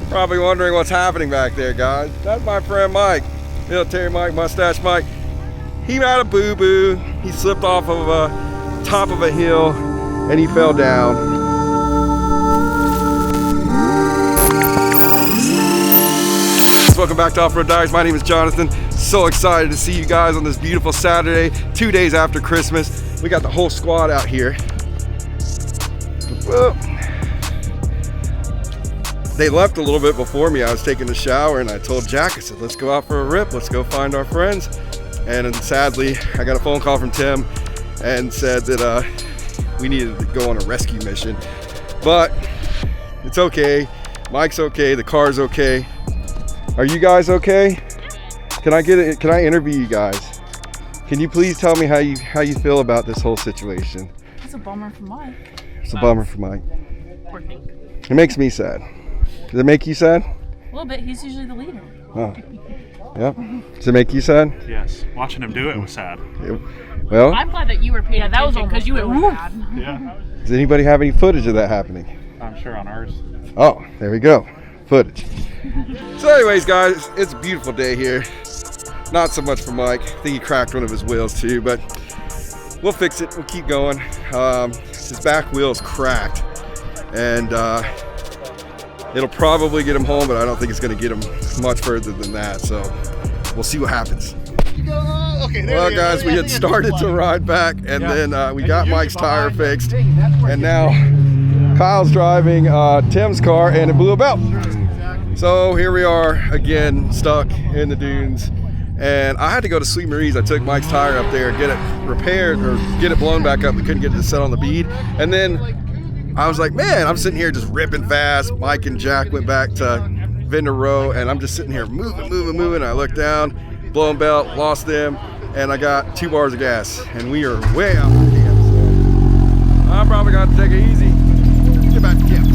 Probably wondering what's happening back there, guys. That's my friend Mike, Military Mike, Mustache Mike. He had a boo-boo. He slipped off of a top of a hill and he fell down. Welcome back to Offroad Diaries. My name is Jonathan. So excited to see you guys on this beautiful Saturday, 2 days after Christmas. We got the whole squad out here. Whoa. They left a little bit before me. I was taking a shower and I told Jack, I said, let's go out for a rip. Let's go find our friends. And sadly, I got a phone call from Tim and said that we needed to go on a rescue mission. But it's okay. Mike's okay. The car's okay. Are you guys okay? Can I interview you guys? Can you please tell me how you feel about this whole situation? It's a bummer for Mike. It's a bummer for Mike. Poor thing. It makes me sad. Does it make you sad? A little bit. He's usually the leader. Oh. Yeah. Does it make you sad? Yes. Watching him do it was sad. Well, I'm glad that you were paying attention because you went woof. Yeah. does anybody have any footage of that happening? I'm sure on ours. Oh, there we go. Footage. So anyways, guys, it's a beautiful day here. Not so much for Mike. I think he cracked one of his wheels too, but we'll fix it. We'll keep going. His back wheel's cracked, and it'll probably get him home, but I don't think it's going to get him much further than that. So we'll see what happens. Well, guys, we had started to ride back, and then we got Mike's tire fixed, and now Kyle's driving Tim's car, and it blew a belt. So here we are again, stuck in the dunes, and I had to go to Sweet Marie's. I took Mike's tire up there, get it repaired or get it blown back up. We couldn't get it to set on the bead, and then I was like, man, I'm sitting here just ripping fast. Mike and Jack went back to Vendor Row, and I'm just sitting here moving. I looked down, blown belt, lost them, and I got 2 bars of gas, and we are way out of camp. So I'm probably gonna have to take it easy. Get back to camp.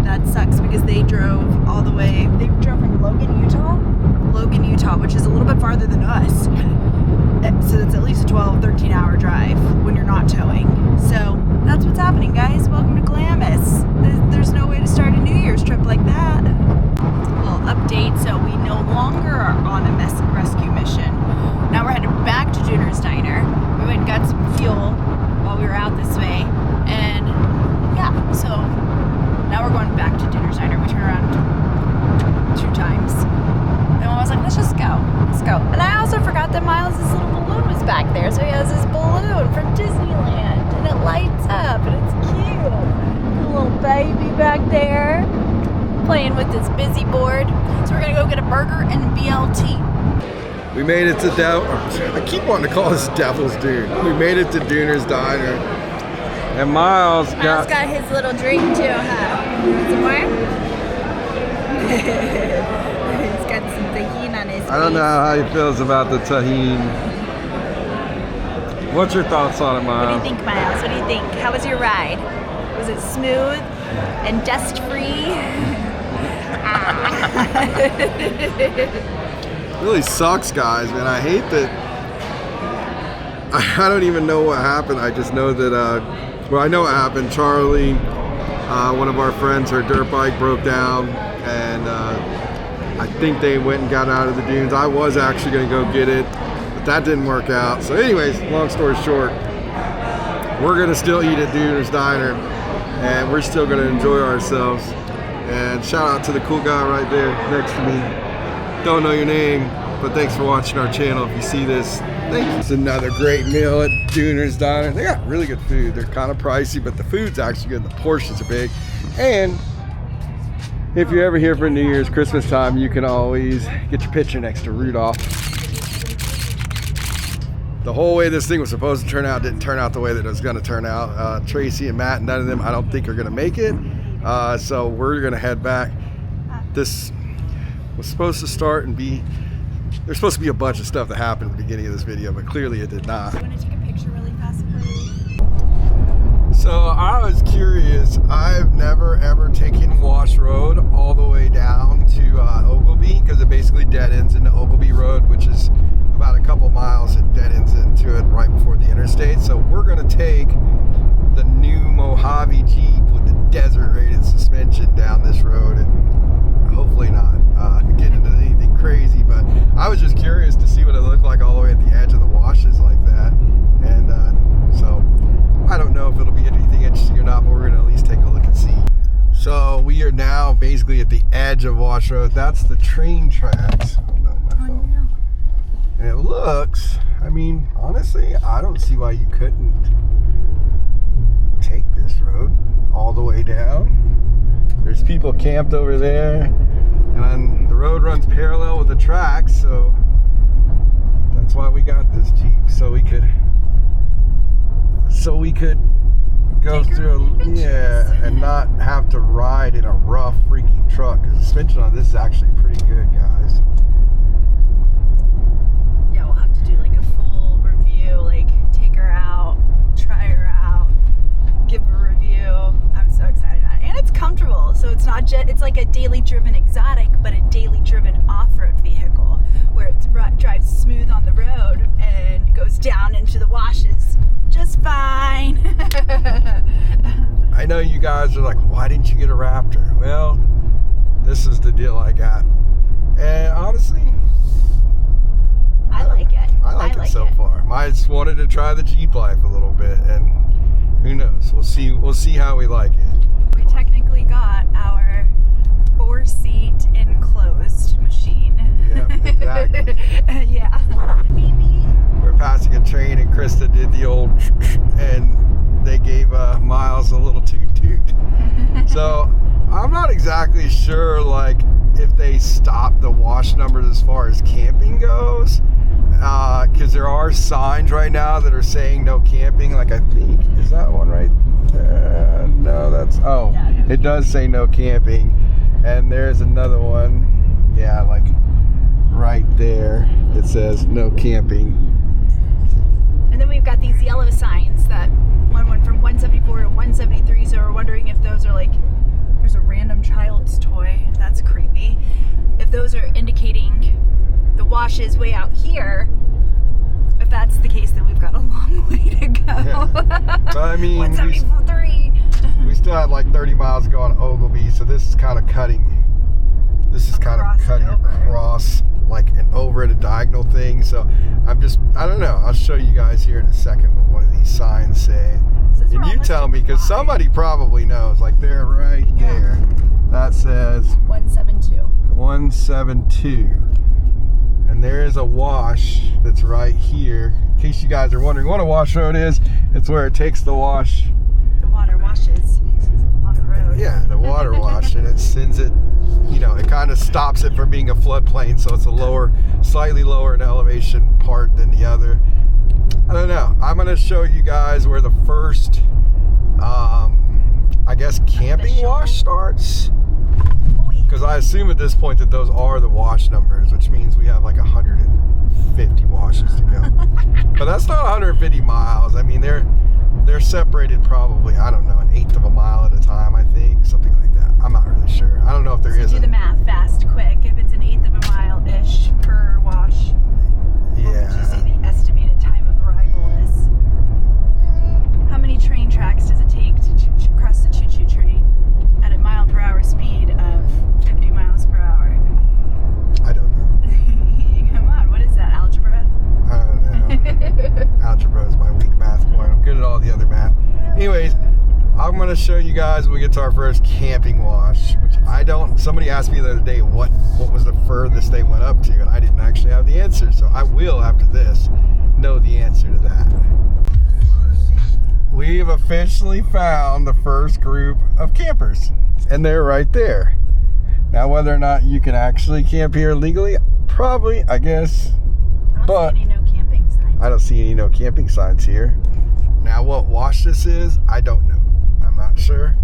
that sucks because they drove all the way. They drove from Logan, Utah, which is a little bit farther than us. So it's at least a 12, 13 hour drive when you're not towing. So that's what's happening, guys. Welcome to Glamis. There's no way to start a New Year's trip like that. Little update, so we no longer are on a rescue mission. Now we're headed back to Junior's Diner. We went and got some fuel while we were out this way. And yeah, so now we're going back to Junior's Diner. We turned around 2 times. And I was like, let's just go. Let's go. And I also forgot that Miles' little balloon was back there. So he has his balloon from Disneyland. And it lights up. And it's cute. The little baby back there playing with his busy board. So we're going to go get a burger and a BLT. We made it to I keep wanting to call this Devil's Dune. We made it to Junior's Diner. And Miles got his little drink too, huh? Some more? He's got some tahini on his I don't know how he feels about the tahini. What's your thoughts on it, Miles? What do you think, Miles? What do you think? How was your ride? Was it smooth and dust-free? Really sucks, guys, man. I hate that. I don't even know what happened. I just know that, well, I know what happened. Charlie, one of our friends, her dirt bike broke down, and I think they went and got out of the dunes. I was actually going to go get it, but that didn't work out. So anyways, long story short, we're going to still eat at Junior's Diner, and we're still going to enjoy ourselves. And shout out to the cool guy right there next to me. Don't know your name, but thanks for watching our channel. If you see this, thank you. It's another great meal at Junior's Diner. They got really good food. They're kind of pricey, but the food's actually good. The portions are big. And if you're ever here for New Year's, Christmas time, you can always get your picture next to Rudolph. The whole way this thing was supposed to turn out didn't turn out the way that it was going to turn out. Tracy and Matt, none of them, I don't think are going to make it. So we're going to head back. This was supposed to start and be, there's supposed to be a bunch of stuff that happened at the beginning of this video, but clearly it did not. Do you want to take a picture really fast for me? So I was curious. I've never ever taken Wash Road all the way down to Ogilvie, because it basically dead ends into Ogilvie Road, which is about a couple miles. It dead ends into it right before the interstate. So we're going to take the new Mojave Jeep with the desert rated suspension down this road, and hopefully not get into anything crazy, but I was just curious to see what it looked like all the way at the edge of the washes like that. And so I don't know if it'll be anything interesting or not, but we're gonna at least take a look and see. So we are now basically at the edge of Wash Road. That's the train tracks. Oh no, my phone. And it looks, I mean, honestly, I don't see why you couldn't take this road all the way down. There's people camped over there, and the road runs parallel with the tracks, so that's why we got this Jeep, so we could go through, yeah, and not have to ride in a rough freaking truck, because the suspension on this is actually pretty good, guys. Yeah, we'll have to do like a full review, like take her out, try her out, give a review. I'm so excited about it. And it's comfortable, so it's not just, it's like a daily driven exotic, but a daily driven off-road vehicle where it drives smooth on the road and goes down into the washes just fine. I know you guys are like, why didn't you get a Raptor? Well, this is the deal I got. And honestly, I like it. I like it so far. I just wanted to try the Jeep life a little bit, and who knows? We'll see how we like it. We technically got our 4-seat enclosed machine. Yeah, exactly. Yeah. We're passing a train, and Krista did the old and they gave Miles a little toot toot. So I'm not exactly sure like if they stopped the wash numbers as far as camping goes, because there are signs right now that are saying no camping. Like I think, is that one right there? No, that's, oh, yeah, no, it does say no camping. And there's another one, yeah, like right there, it says no camping. And then we've got these yellow signs that one went from 174 to 173, so we're wondering if those are like, there's a random wash is way out here. If that's the case, then we've got a long way to go. Yeah. But I mean, 173. we still had like 30 miles to go on Ogilvy, so this is kind of cutting. This is kind of cutting across, like an over at a diagonal thing. So I don't know. I'll show you guys here in a second what one of these signs say. And you tell me, because somebody probably knows. Like they're right there. That says 172. 172. And there is a wash that's right here. In case you guys are wondering what a wash road is, it's where it takes the wash. The water washes on the road. Yeah, the water wash, and it sends it, you know, it kind of stops it from being a floodplain, so it's a lower, slightly lower in elevation part than the other. I don't know. I'm going to show you guys where the first, I guess, camping wash starts. Because I assume at this point that those are the wash numbers, which means we have like 150 washes to go. But that's not 150 miles. I mean, they're separated probably, I don't know, 1/8 of a mile at a time, I think. Something like that. I'm not really sure. I don't know if there is. Do the math fast, quick. If it's 1/8 of a mile-ish per wash. Yeah. What would you say the estimated time of arrival is? How many train tracks does it take to cross the choo-choo train at a mile-per-hour speed of 50 miles per hour? I don't know. Come on, what is that, algebra? I don't know. Algebra is my weak math point. I'm good at all the other math. Anyways, I'm going to show you guys when we get to our first camping wash, which somebody asked me the other day what was the furthest they went up to, and I didn't actually have the answer, so I will, after this, know the answer to that. We've officially found the first group of campers, and they're right there. Now, whether or not you can actually camp here legally, probably, I guess, but I don't see any no camping signs. I don't see any no camping signs here. Now, what wash this is, I don't know. I'm not sure.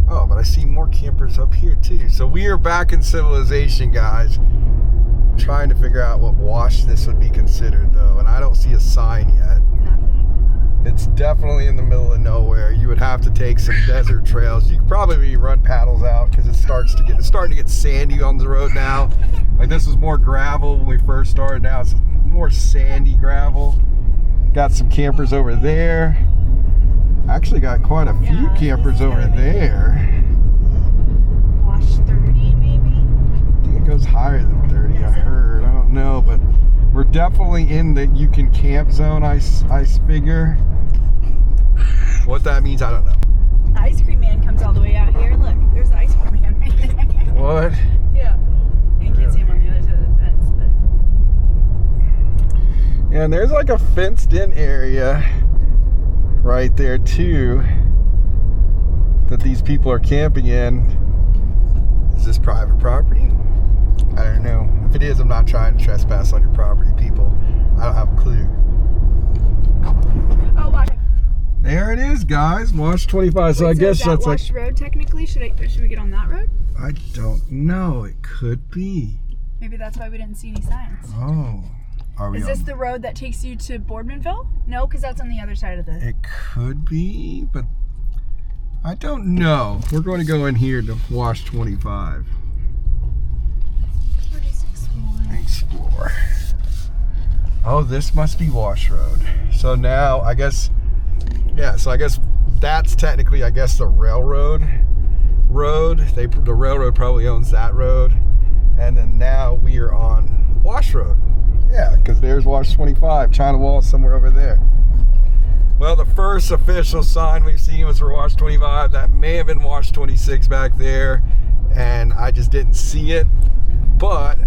Oh, but I see more campers up here too. So we are back in civilization, guys. Trying to figure out what wash this would be considered, though, and I don't see a sign yet. Nothing. It's definitely in the middle of nowhere. You would have to take some desert trails. You could probably run paddles out because it's starting to get sandy on the road now. Like this was more gravel when we first started. Now it's more sandy gravel. Got some campers over there. Actually got quite a few campers over there. Wash 30 maybe? I think it goes higher than 30, I heard. I don't know, but we're definitely in the you can camp zone, I figure. What that means, I don't know. The ice cream man comes all the way out here. Look, there's the ice cream man right there. What? Yeah. You can't see him on the other side of the fence, but... And there's like a fenced in area right there too that these people are camping in. Is this private property? I don't know. If it is, I'm not trying to trespass on your property, people. I don't have a clue. Oh, watch. There it is, guys. Wash 25. So I guess that's like Wash road technically. Should we get on that road? I don't know. It could be. Maybe that's why we didn't see any signs. Oh. Are we Is this the road that takes you to Boardmanville? No, because that's on the other side of the... It could be, but I don't know. We're going to go in here to wash 25. Explore. Oh, this must be Wash Road. So now, I guess, yeah, so I guess that's technically, I guess, the railroad road. The railroad probably owns that road. And then now we are on Wash Road. Yeah, because there's Wash 25. China Wall somewhere over there. Well, the first official sign we've seen was for Wash 25. That may have been Wash 26 back there, and I just didn't see it. But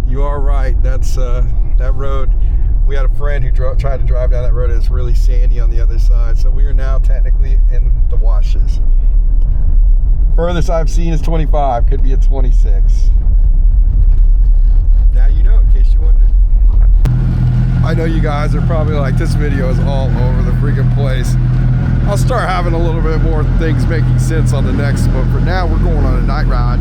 you are right. That's that road. We had a friend who tried to drive down that road, and it's really sandy on the other side. So we are now technically in the washes. Furthest I've seen is 25. Could be a 26. Now you know, in case you wondered. I know you guys are probably like, this video is all over the freaking place. I'll start having a little bit more things making sense on the next, but for now we're going on a night ride.